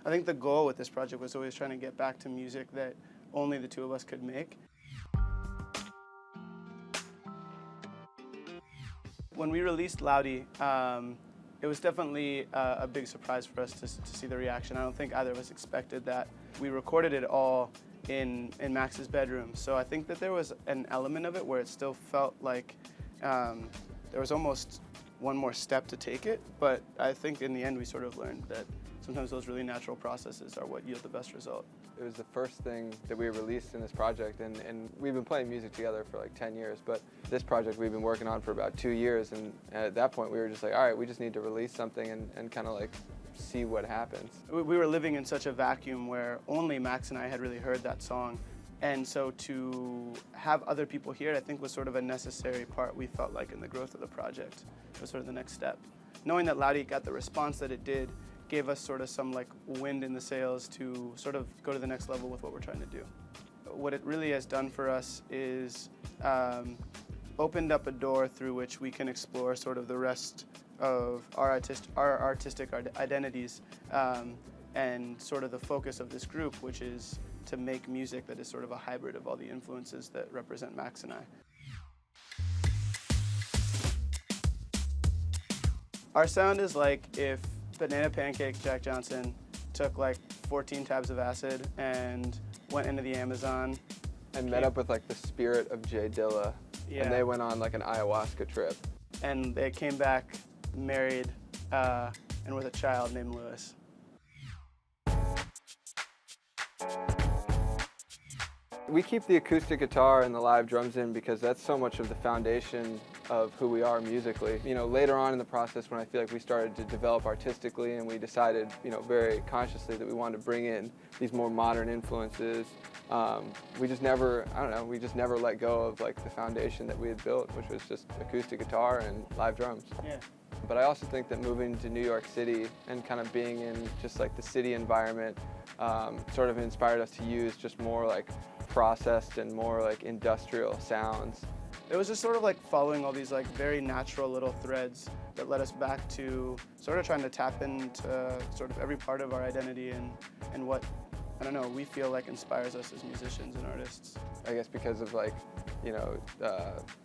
I think the goal with this project was always trying to get back to music that only the two of us could make. When we released Loudy, it was definitely a big surprise for us to see the reaction. I don't think either of us expected that. We recorded it all in Max's bedroom, so I think that there was an element of it where it still felt like there was almost one more step to take it, but I think in the end we sort of learned that sometimes those really natural processes are what yield the best result. It was the first thing that we released in this project, and we've been playing music together for like 10 years, but this project we've been working on for about 2 years, and at that point we were just like, all right, we just need to release something and kind of like see what happens. We were living in such a vacuum where only Max and I had really heard that song, and so to have other people hear it, I think was sort of a necessary part, we felt like, in the growth of the project. It was sort of the next step. Knowing that Loudy got the response that it did gave us sort of some like wind in the sails to sort of go to the next level with what we're trying to do. What it really has done for us is opened up a door through which we can explore sort of the rest of our artistic identities and sort of the focus of this group, which is to make music that is sort of a hybrid of all the influences that represent Max and I. Our sound is like if Banana Pancake Jack Johnson took like 14 tabs of acid and went into the Amazon. And met up with like the spirit of Jay Dilla, Yeah. and they went on like an ayahuasca trip. And they came back married and with a child named Lewis. We keep the acoustic guitar and the live drums in because that's so much of the foundation of who we are musically. You know, later on in the process when I feel like we started to develop artistically and we decided, you know, very consciously that we wanted to bring in these more modern influences, we just never, I don't know, we just never let go of like the foundation that we had built, which was just acoustic guitar and live drums. Yeah. But I also think that moving to New York City and kind of being in just like the city environment sort of inspired us to use just more like processed and more like industrial sounds. It was just sort of like following all these like very natural little threads that led us back to sort of trying to tap into sort of every part of our identity and what, I don't know, we feel like inspires us as musicians and artists. I guess because of like, you know,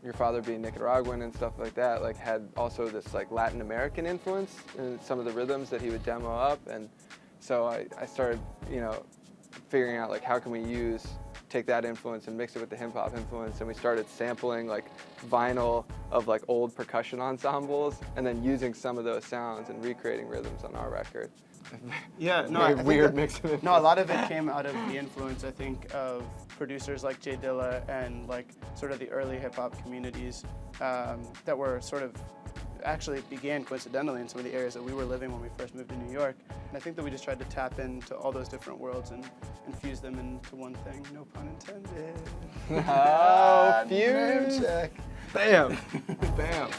your father being Nicaraguan and stuff like that, like had also this like Latin American influence in some of the rhythms that he would demo up, and so I started, you know, figuring out like how can we take that influence and mix it with the hip hop influence, and we started sampling like vinyl of like old percussion ensembles and then using some of those sounds and recreating rhythms on our record. Yeah, no, Very weird mix of it. No, a lot of it came out of the influence, I think, of producers like Jay Dilla and like sort of the early hip hop communities that were sort of actually began coincidentally in some of the areas that we were living when we first moved to New York. And I think that we just tried to tap into all those different worlds and fuse them into one thing. No pun intended. Oh, fuse. Bam. Bam.